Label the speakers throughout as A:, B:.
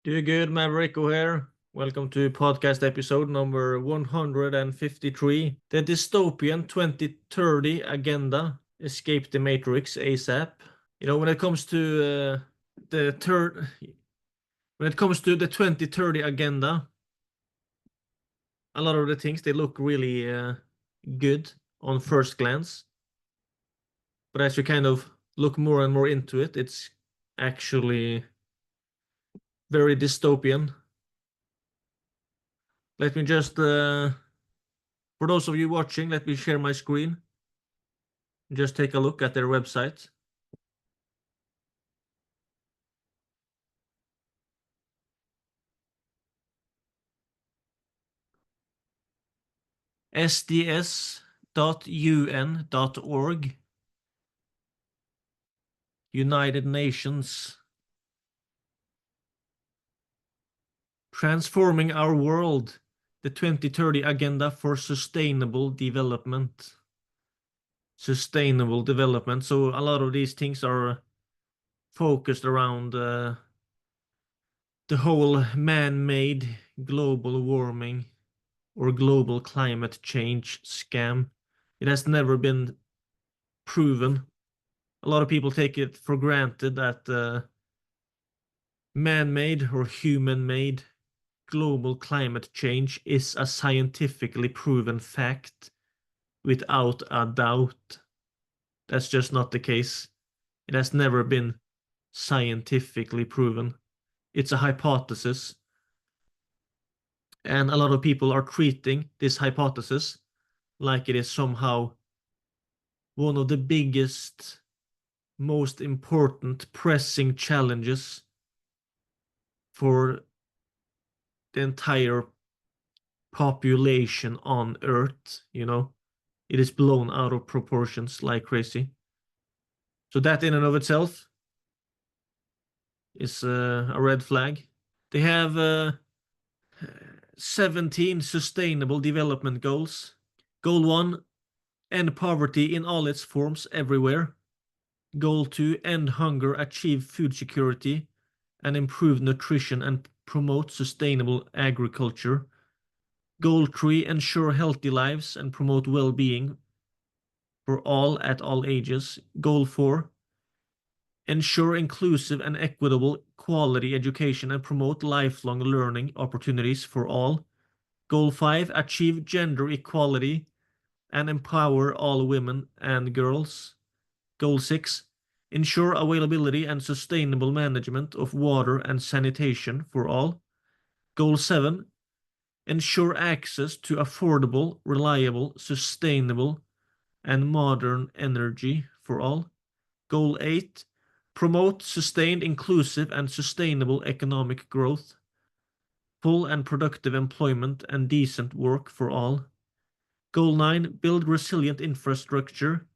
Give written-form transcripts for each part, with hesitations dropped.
A: Do good, Maverico here. Welcome to podcast episode number 153. The Dystopian 2030 agenda. Escape the Matrix ASAP. When it comes to the 2030 agenda, a lot of the things they look really good on first glance. But as you kind of look more and more into it, it's actually very dystopian. Let me just, for those of you watching, let me share my screen. Just take a look at their website. sds.un.org. United Nations. Transforming our world. The 2030 Agenda for Sustainable Development. Sustainable development. So a lot of these things are focused around the whole man-made global warming or global climate change scam. It has never been proven. A lot of people take it for granted that man-made or human-made global climate change is a scientifically proven fact without a doubt. That's just not the case. It has never been scientifically proven. It's a hypothesis. And a lot of people are treating this hypothesis like it is somehow one of the biggest, most important, pressing challenges for the entire population on Earth. It is blown out of proportions like crazy. So that in and of itself is a red flag. They have 17 sustainable development goals. Goal 1, end poverty in all its forms everywhere. Goal 2, end hunger, achieve food security, and improve nutrition and promote sustainable agriculture. Goal 3, ensure healthy lives and promote well-being for all at all ages. Goal 4, ensure inclusive and equitable quality education and promote lifelong learning opportunities for all. Goal 5, achieve gender equality and empower all women and girls. Goal 6, ensure availability and sustainable management of water and sanitation for all. Goal 7, ensure access to affordable, reliable, sustainable, and modern energy for all. Goal 8, promote sustained, inclusive, and sustainable economic growth, full and productive employment, and decent work for all. Goal 9, build resilient infrastructure,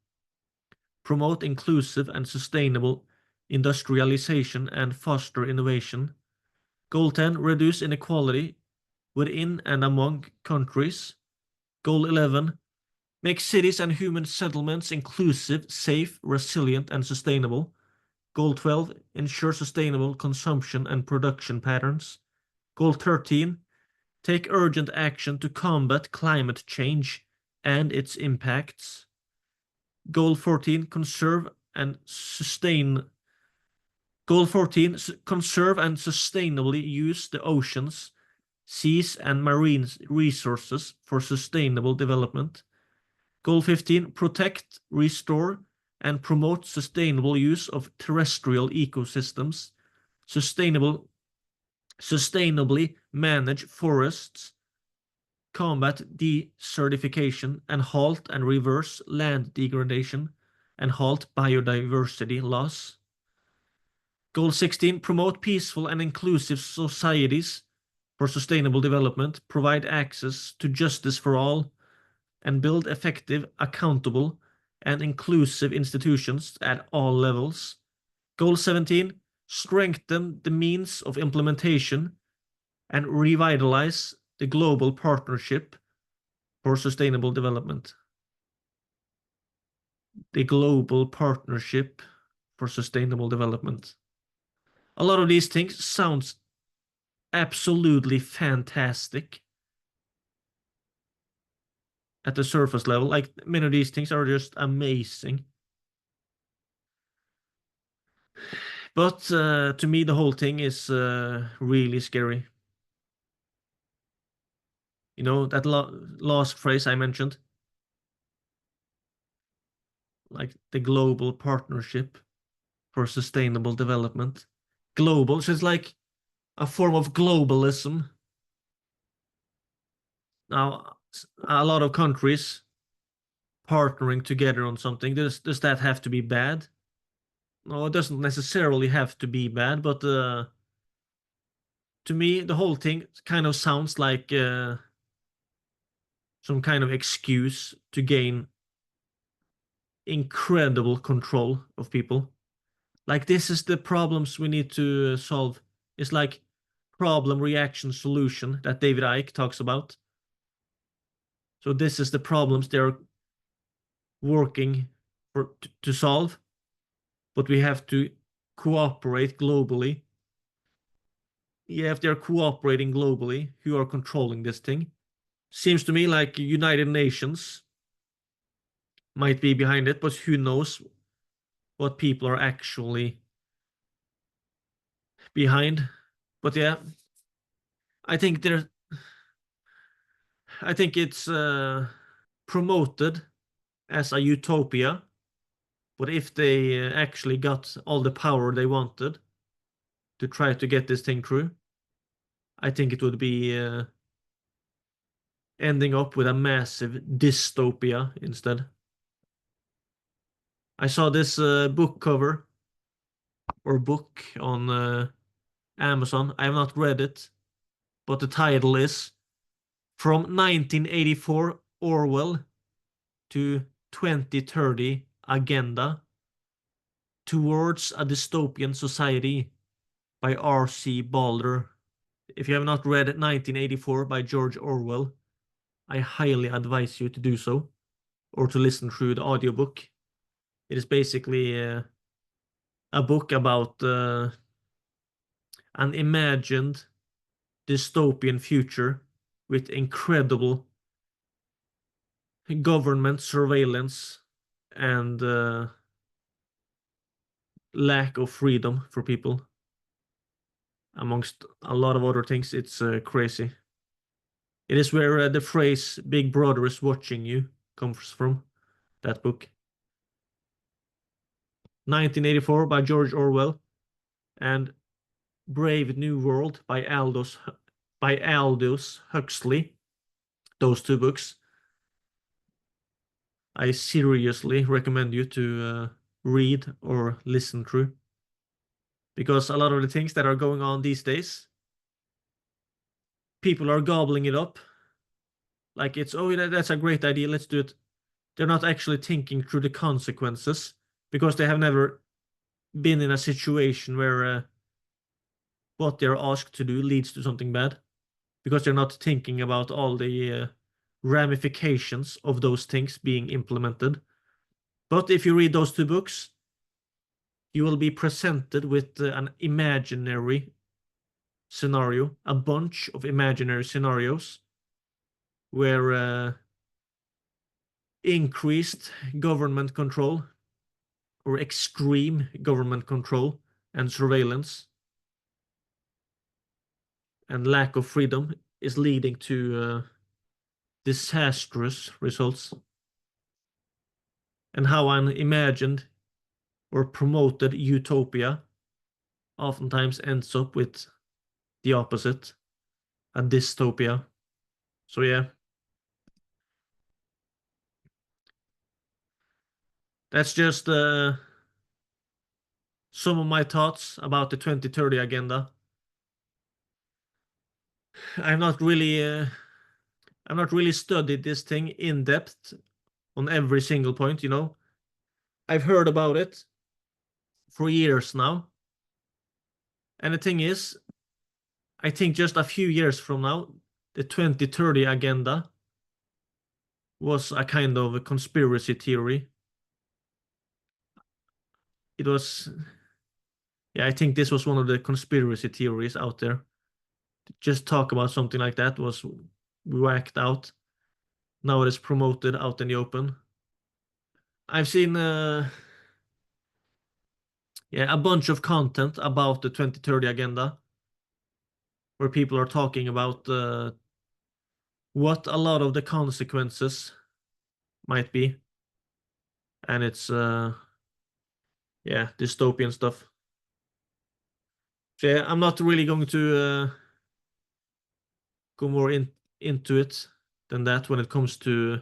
A: promote inclusive and sustainable industrialization, and foster innovation. Goal 10, reduce inequality within and among countries. Goal 11, make cities and human settlements inclusive, safe, resilient, and sustainable. Goal 12, ensure sustainable consumption and production patterns. Goal 13, take urgent action to combat climate change and its impacts. Goal 14, conserve and sustainably use the oceans, seas, and marine resources for sustainable development. Goal 15, protect, restore, and promote sustainable use of terrestrial ecosystems, sustainably manage forests, combat desertification, and halt and reverse land degradation, and halt biodiversity loss. Goal 16, promote peaceful and inclusive societies for sustainable development, provide access to justice for all, and build effective, accountable, and inclusive institutions at all levels. Goal 17, strengthen the means of implementation and revitalize the global partnership for sustainable development. The global partnership for sustainable development. A lot of these things sounds absolutely fantastic at the surface level. Like many of these things are just amazing. But to me, the whole thing is really scary. You know, that last phrase I mentioned, like the global partnership for sustainable development. Global, so it's like a form of globalism. Now, a lot of countries partnering together on something. Does that have to be bad? No, it doesn't necessarily have to be bad, but to me, the whole thing kind of sounds like some kind of excuse to gain incredible control of people. Like, this is the problems we need to solve. It's like problem, reaction, solution that David Icke talks about. So this is the problems they're working to solve, but we have to cooperate globally. Yeah, if they're cooperating globally, who are controlling this thing? Seems to me like United Nations might be behind it, but who knows what people are actually behind. But yeah, I think there I think it's promoted as a utopia, but if they actually got all the power they wanted to try to get this thing through, I think it would be ending up with a massive dystopia instead. I saw this book cover or book on Amazon. I have not read it, but the title is From 1984 Orwell to 2030 Agenda Towards a Dystopian Society by R.C. Balder. If you have not read 1984 by George Orwell, I highly advise you to do so, or to listen through the audiobook. It is basically a book about an imagined dystopian future with incredible government surveillance and lack of freedom for people, amongst a lot of other things. It's crazy. It is where the phrase "Big Brother is watching you" comes from. That book, 1984 by George Orwell, and Brave New World by Aldous Huxley. Those two books, I seriously recommend you to read or listen through, because a lot of the things that are going on these days, people are gobbling it up. Like, it's, oh, that's a great idea, let's do it. They're not actually thinking through the consequences, because they have never been in a situation where what they're asked to do leads to something bad, because they're not thinking about all the ramifications of those things being implemented. But if you read those two books, you will be presented with an imaginary scenario, a bunch of imaginary scenarios where increased government control or extreme government control and surveillance and lack of freedom is leading to disastrous results, and how an imagined or promoted utopia oftentimes ends up with the opposite, a dystopia. So yeah, that's just some of my thoughts about the 2030 agenda. I'm not really I'm not really studied this thing in depth on every single point, you know. I've heard about it for years now. And the thing is, I think just a few years from now, the 2030 agenda was a kind of a conspiracy theory. It was, yeah, I think this was one of the conspiracy theories out there. just talk about something like that was whacked out. Now it is promoted out in the open. I've seen yeah, a bunch of content about the 2030 agenda where people are talking about what a lot of the consequences might be. And it's yeah, dystopian stuff. So yeah, I'm not really going to go more into it than that when it comes to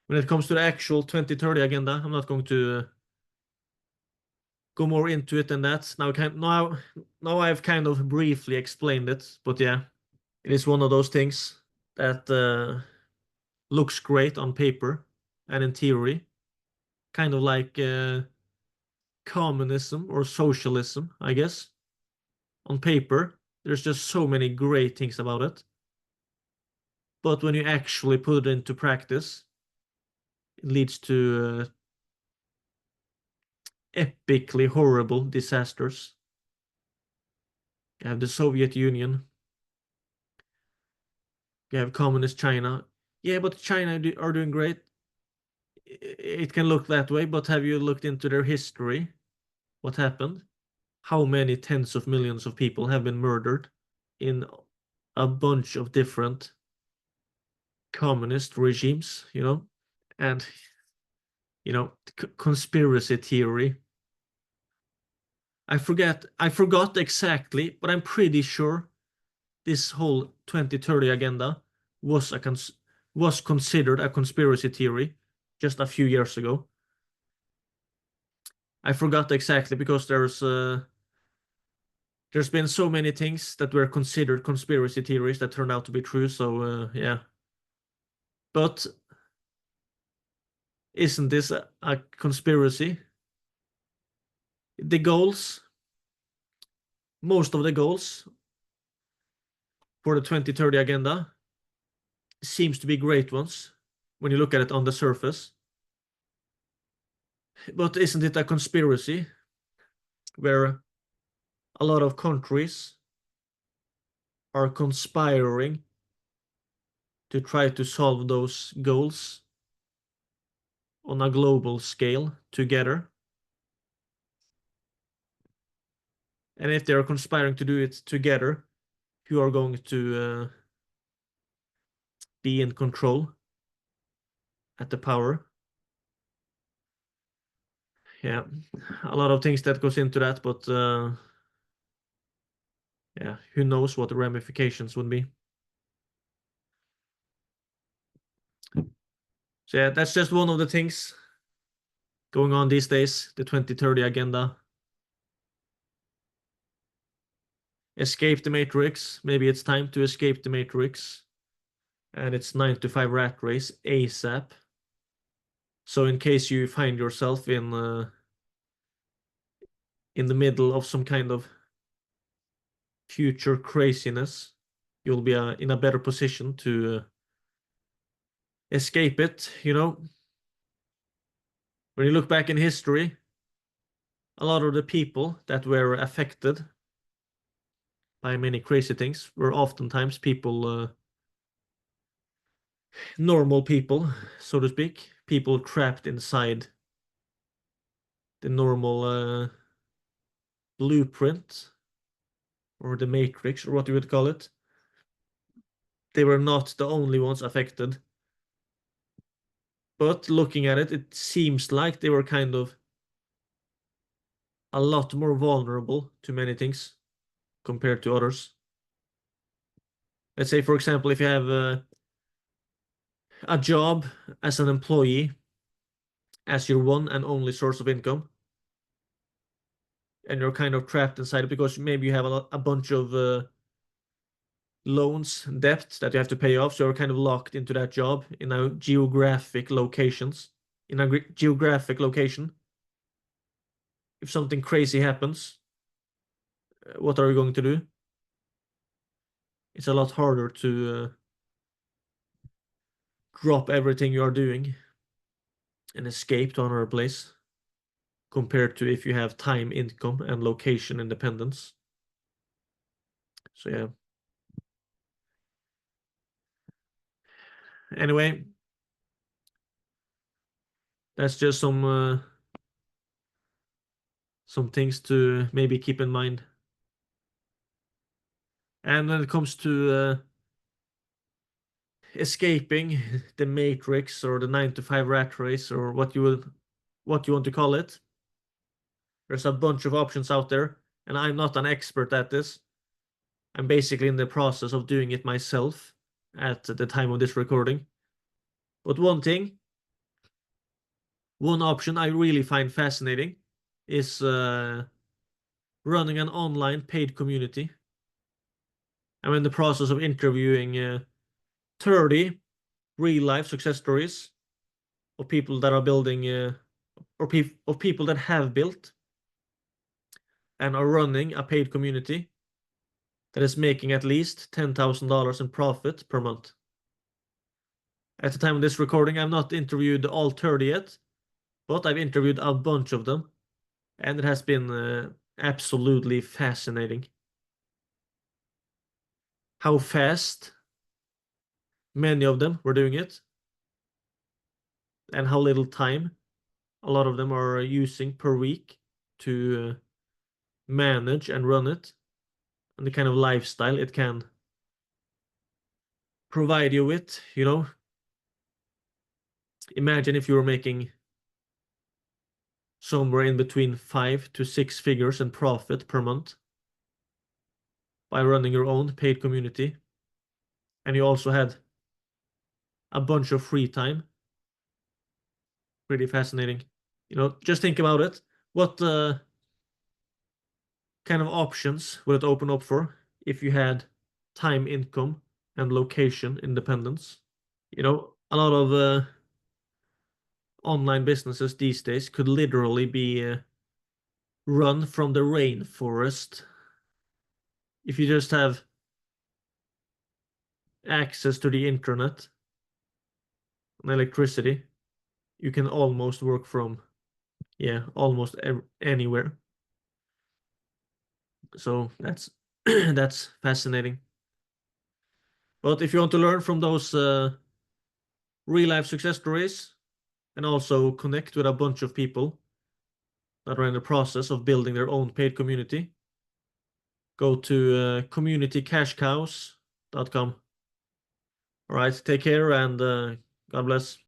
A: the actual 2030 agenda. I'm not going to go more into it than that. Now I've kind of briefly explained it, but yeah, it is one of those things that looks great on paper and in theory, kind of like communism or socialism, I guess. On paper, there's just so many great things about it. But when you actually put it into practice, it leads to epically horrible disasters. You have the Soviet Union, you have communist China. Yeah, but China are doing great. It can look that way, but have you looked into their history? What happened? How many tens of millions of people have been murdered in a bunch of different communist regimes, And, conspiracy theory. I forgot exactly, but I'm pretty sure this whole 2030 agenda was considered a conspiracy theory just a few years ago. I forgot exactly because there's been so many things that were considered conspiracy theories that turned out to be true. So yeah, but isn't this a conspiracy? The goals, most of the goals for the 2030 agenda seems to be great ones when you look at it on the surface. But isn't it a conspiracy where a lot of countries are conspiring to try to solve those goals on a global scale together? And if they are conspiring to do it together, who are going to be in control at the power? Yeah, a lot of things that goes into that, but yeah, who knows what the ramifications would be. So yeah, that's just one of the things going on these days, the 2030 agenda. Escape the matrix. Maybe it's time to escape the matrix. And it's 9 to 5 rat race ASAP. So in case you find yourself in the middle of some kind of future craziness, you'll be in a better position to escape it. When you look back in history, a lot of the people that were affected by many crazy things were oftentimes normal people, so to speak, people trapped inside the normal blueprint or the matrix or what you would call it. They were not the only ones affected. But looking at it, it seems like they were kind of a lot more vulnerable to many things compared to others. Let's say, for example, if you have a job as an employee as your one and only source of income, and you're kind of trapped inside it because maybe you have a bunch of loans, debts that you have to pay off, so you're kind of locked into that job in a geographic locations, in a geographic location. If something crazy happens, what are you going to do? It's a lot harder to drop everything you are doing and escape to another place compared to if you have time, income, and location independence. So yeah. Anyway, that's just some things to maybe keep in mind. And when it comes to escaping the matrix or the 9 to 5 rat race or what you want to call it, there's a bunch of options out there, and I'm not an expert at this. I'm basically in the process of doing it myself at the time of this recording. But one option I really find fascinating is running an online paid community. I'm in the process of interviewing 30 real life success stories of people that are building of people that have built and are running a paid community that is making at least $10,000 in profit per month. At the time of this recording, I've not interviewed all 30 yet, but I've interviewed a bunch of them, and it has been absolutely fascinating how fast many of them were doing it and how little time a lot of them are using per week to manage and run it, and the kind of lifestyle it can provide you with. Imagine if you were making somewhere in between 5 to 6 figures in profit per month by running your own paid community, and you also had a bunch of free time. Pretty fascinating. Just think about it. What kind of options would it open up for if you had time, income, and location independence? A lot of online businesses these days could literally be run from the rainforest if you just have access to the internet and electricity. You can almost work from, yeah, almost anywhere. So that's that's fascinating. But if you want to learn from those real life success stories and also connect with a bunch of people that are in the process of building their own paid community, go to communitycashcows.com. All right, take care and God bless.